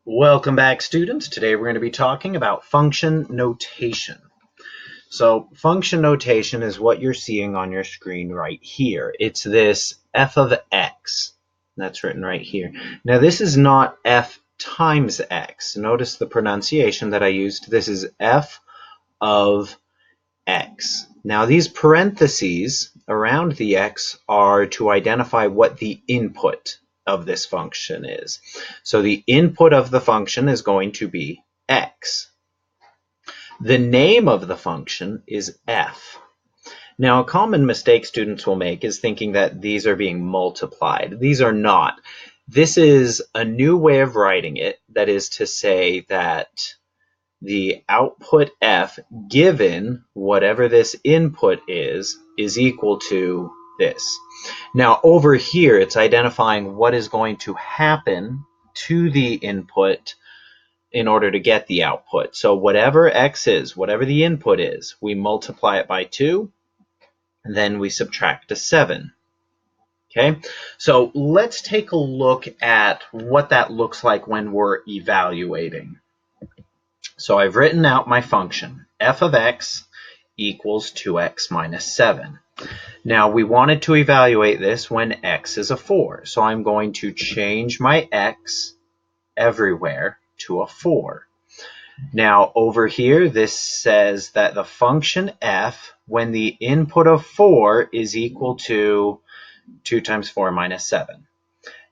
Welcome back, students. Today we're going to be talking about function notation. So function notation is what you're seeing on your screen right here. It's this f of x that's written right here. Now this is not f times x. Notice the pronunciation that I used. This is f of x. Now these parentheses around the x are to identify what the input of this function is. So the input of the function is going to be x. The name of the function is f. Now a common mistake students will make is thinking that these are being multiplied. These are not. This is a new way of writing it, that is to say that the output f given whatever this input is equal to this. Now over here it's identifying what is going to happen to the input in order to get the output. So whatever x is, whatever the input is, we multiply it by 2, and then we subtract a 7. Okay, so let's take a look at what that looks like when we're evaluating. So I've written out my function, f of x equals 2x minus 7. Now we wanted to evaluate this when x is a 4. So I'm going to change my x everywhere to a 4. Now over here, this says that the function f, when the input of 4 is equal to 2 times 4 minus 7.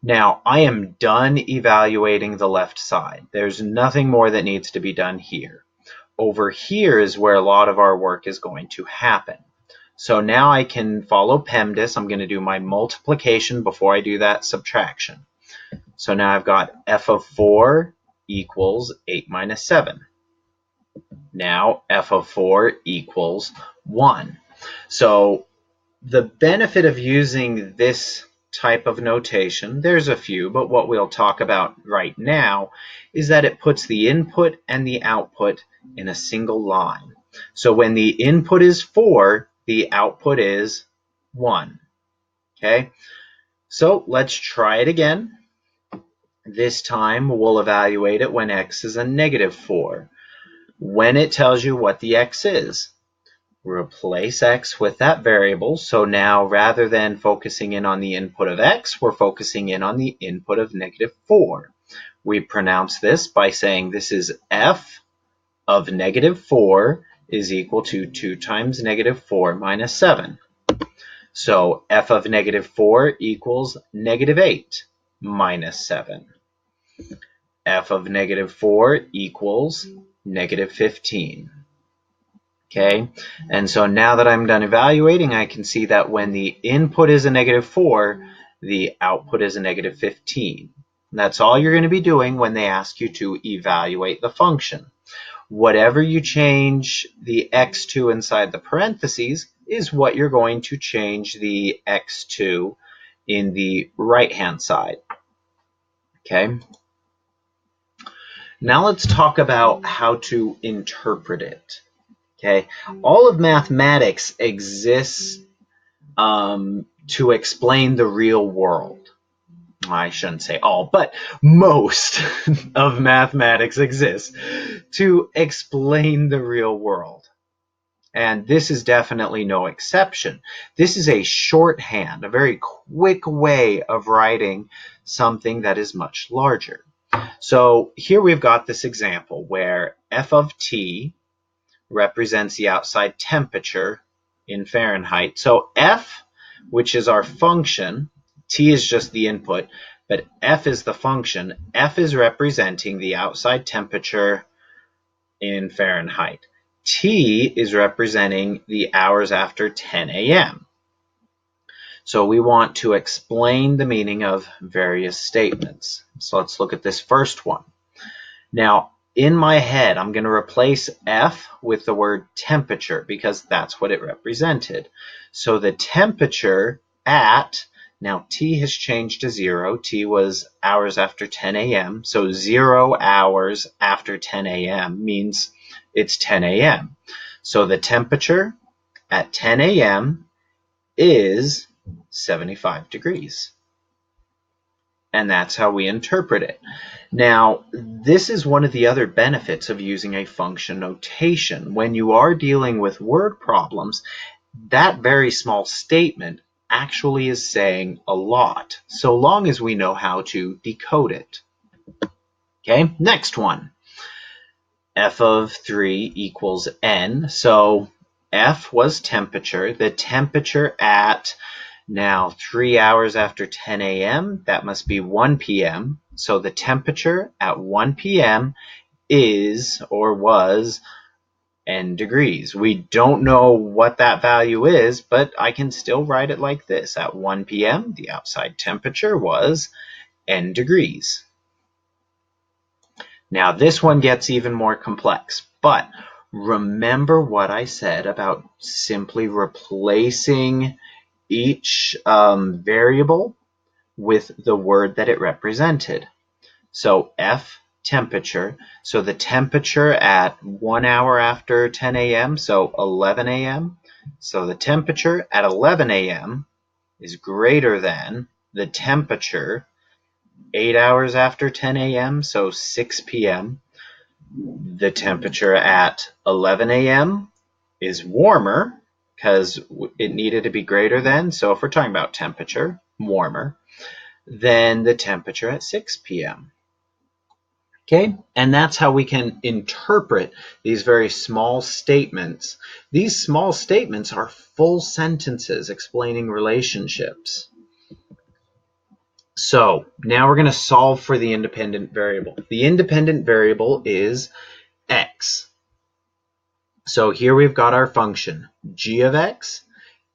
Now, I am done evaluating the left side. There's nothing more that needs to be done here. Over here is where a lot of our work is going to happen. So now I can follow PEMDAS. I'm going to do my multiplication before I do that subtraction. So now I've got f of 4 equals 8 minus 7. Now f of 4 equals 1. So the benefit of using this type of notation, there's a few, but what we'll talk about right now is that it puts the input and the output in a single line. So when the input is 4, the output is 1. Okay, so let's try it again. This time we'll evaluate it when x is a negative 4. When it tells you what the x is, replace x with that variable. So now rather than focusing in on the input of x, we're focusing in on the input of negative 4. We pronounce this by saying this is f of negative 4 is equal to 2 times negative 4 minus 7. So f of negative 4 equals negative 8 minus 7. F of negative 4 equals negative 15. Okay, and so now that I'm done evaluating, I can see that when the input is a negative 4, the output is a negative 15. And that's all you're going to be doing when they ask you to evaluate the function. Whatever you change the x to inside the parentheses is what you're going to change the x to in the right-hand side. Okay. Now let's talk about how to interpret it. Okay, all of mathematics exists to explain the real world. I shouldn't say all, but most of mathematics exists to explain the real world. And this is definitely no exception. This is a shorthand, a very quick way of writing something that is much larger. So here we've got this example where f of t represents the outside temperature in Fahrenheit. So F, which is our function, T is just the input, but F is the function. F is representing the outside temperature in Fahrenheit. T is representing the hours after 10 a.m. So we want to explain the meaning of various statements. So let's look at this first one. Now, in my head, I'm going to replace F with the word temperature because that's what it represented. So the temperature at, now T has changed to 0. T was hours after 10 a.m. So 0 hours after 10 a.m. means it's 10 a.m. So the temperature at 10 a.m. is 75 degrees. And that's how we interpret it. Now, this is one of the other benefits of using a function notation. When you are dealing with word problems, that very small statement actually is saying a lot, so long as we know how to decode it. Okay, next one. F of 3 equals N. So F was temperature. The temperature at now 3 hours after 10 a.m., that must be 1 p.m. So the temperature at 1 p.m. is or was N degrees. We don't know what that value is, but I can still write it like this. At 1 p.m., the outside temperature was N degrees. Now this one gets even more complex, but remember what I said about simply replacing each variable with the word that it represented. So F, temperature. So the temperature at 1 hour after 10 a.m., so 11 a.m. So the temperature at 11 a.m. is greater than the temperature 8 hours after 10 a.m., so 6 p.m. The temperature at 11 a.m. is warmer because it needed to be greater than, so if we're talking about temperature, warmer, than the temperature at 6 p.m. Okay, and that's how we can interpret these very small statements. These small statements are full sentences explaining relationships. So now we're going to solve for the independent variable. The independent variable is x. So here we've got our function, g of x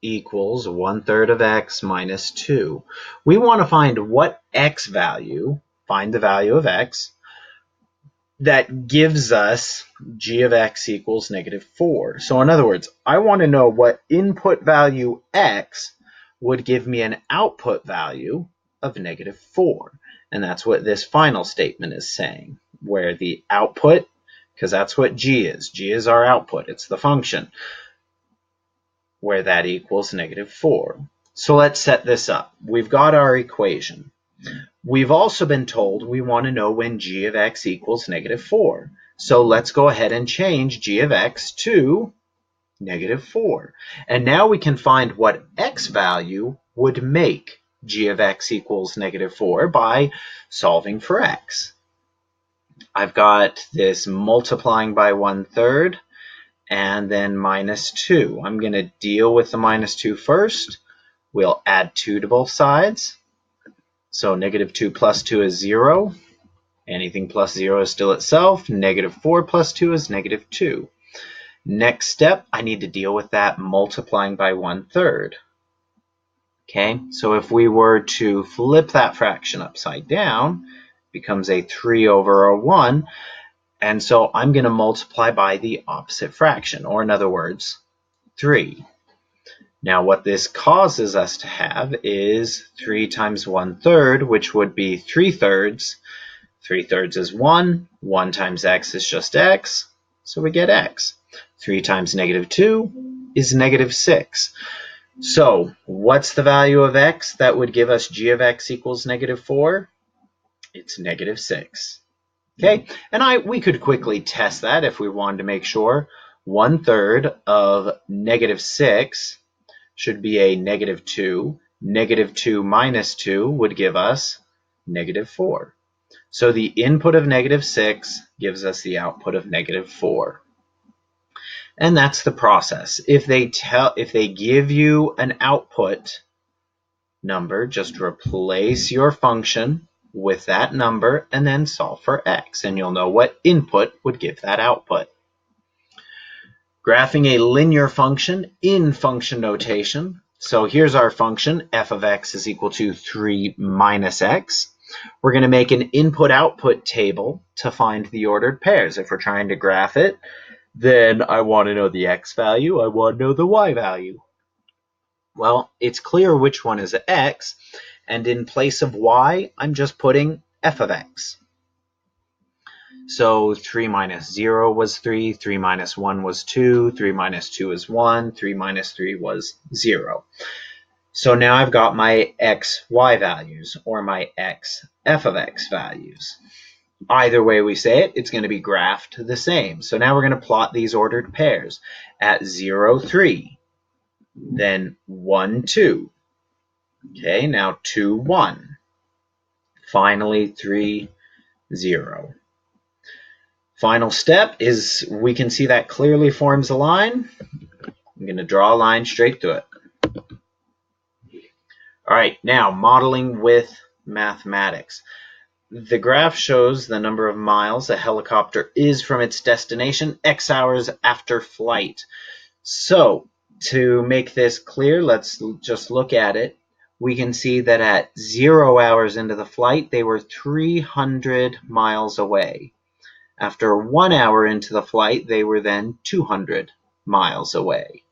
equals 1/3 of x minus 2. We want to find what x value, find the value of x, that gives us g of x equals -4. So in other words, I want to know what input value x would give me an output value of -4. And that's what this final statement is saying, where the output, because that's what g is. G is our output. It's the function, where that equals -4. So let's set this up. We've got our equation. We've also been told we want to know when g of x equals -4. So let's go ahead and change g of x to -4. And now we can find what x value would make g of x equals -4 by solving for x. I've got this multiplying by 1/3 and then -2. I'm going to deal with the -2 first. We'll add 2 to both sides. So -2 plus 2 is 0. Anything plus 0 is still itself. -4 plus 2 is -2. Next step, I need to deal with that multiplying by 1/3. Okay, so if we were to flip that fraction upside down, it becomes a 3 over a 1. And so I'm going to multiply by the opposite fraction, or in other words, 3. Now what this causes us to have is 3 times 1/3, which would be 3/3. 3/3 is 1. 1 times x is just x, so we get x. 3 times -2 is -6. So what's the value of x that would give us g of x equals -4? It's -6. Okay, and we could quickly test that if we wanted to make sure. 1/3 of -6 should be a -2. -2 minus 2 would give us -4. So the input of -6 gives us the output of -4. And that's the process. If they give you an output number, just replace your function with that number and then solve for x, and you'll know what input would give that output. Graphing a linear function in function notation. So here's our function, f of x is equal to 3 minus x. We're going to make an input-output table to find the ordered pairs. If we're trying to graph it, then I want to know the x value, I want to know the y value. Well, it's clear which one is x, and in place of y, I'm just putting f of x. So 3 minus 0 was 3, 3 minus 1 was 2, 3 minus 2 is 1, 3 minus 3 was 0. So now I've got my x, y values, or my x, f of x values. Either way we say it, it's going to be graphed the same. So now we're going to plot these ordered pairs at 0, 3, then 1, 2. Okay, now 2, 1. Finally, 3, 0. Final step is we can see that clearly forms a line. I'm going to draw a line straight through it. All right, now modeling with mathematics. The graph shows the number of miles a helicopter is from its destination X hours after flight. So to make this clear, let's just look at it. We can see that at 0 hours into the flight, they were 300 miles away. After 1 hour into the flight, they were then 200 miles away.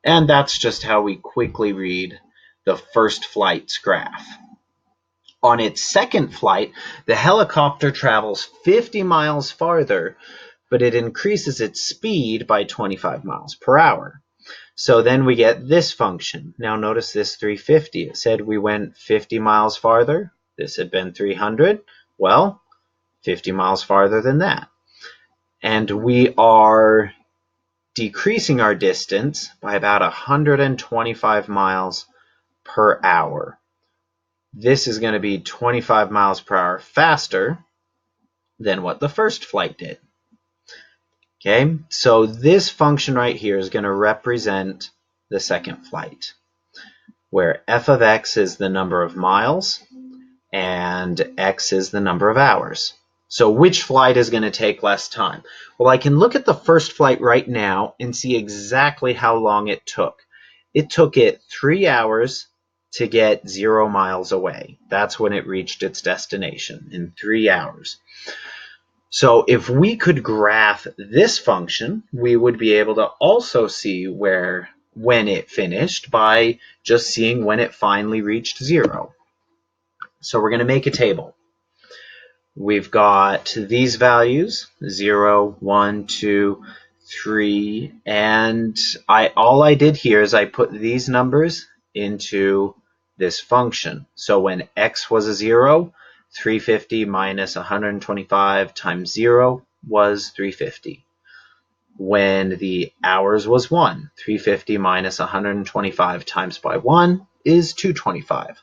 And that's just how we quickly read the first flight's graph. On its second flight, the helicopter travels 50 miles farther, but it increases its speed by 25 miles per hour. So then we get this function. Now notice this 350. It said we went 50 miles farther. This had been 300. Well, 50 miles farther than that. And we are decreasing our distance by about 125 miles per hour. This is going to be 25 miles per hour faster than what the first flight did. Okay, so this function right here is going to represent the second flight, where f of x is the number of miles and x is the number of hours. So which flight is going to take less time? Well, I can look at the first flight right now and see exactly how long it took. It took it 3 hours to get 0 miles away. That's when it reached its destination, in 3 hours. So if we could graph this function, we would be able to also see when it finished by just seeing when it finally reached 0. So we're going to make a table. We've got these values, 0, 1, 2, 3, and all I did here is I put these numbers into this function. So when x was a 0, 350 minus 125 times 0 was 350. When the hours was 1, 350 minus 125 times by 1 is 225.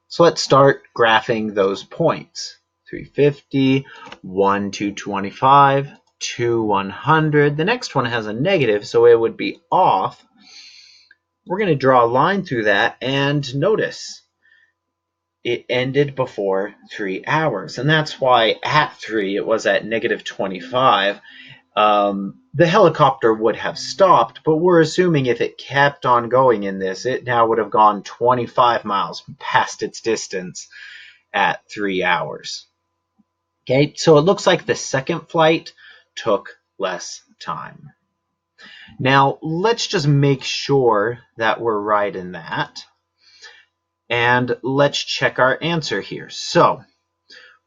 So let's start graphing those points. 350, 1, 225, 2, 100. The next one has a negative, so it would be off. We're going to draw a line through that, and notice it ended before 3 hours. And that's why at 3, it was at negative 25. The helicopter would have stopped, but we're assuming if it kept on going in this, it now would have gone 25 miles past its distance at 3 hours. Okay, so it looks like the second flight took less time. Now, let's just make sure that we're right in that. And let's check our answer here. So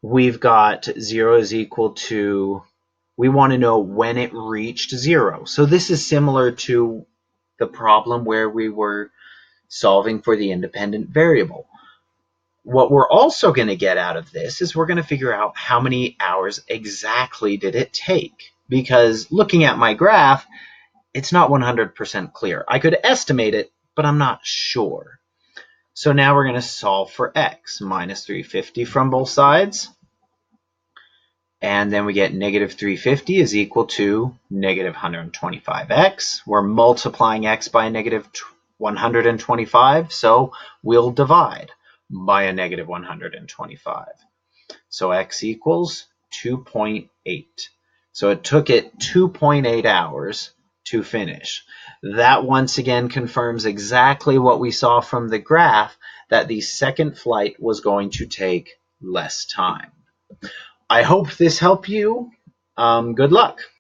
we've got 0 is equal to, we want to know when it reached 0. So this is similar to the problem where we were solving for the independent variable. What we're also going to get out of this is we're going to figure out how many hours exactly did it take. Because looking at my graph, it's not 100% clear. I could estimate it, but I'm not sure. So now we're going to solve for x, minus 350 from both sides. And then we get negative 350 is equal to negative 125x. We're multiplying x by negative 125, so we'll divide by a negative 125. So x equals 2.8. So it took it 2.8 hours to finish. That once again confirms exactly what we saw from the graph, that the second flight was going to take less time. I hope this helped you. Good luck.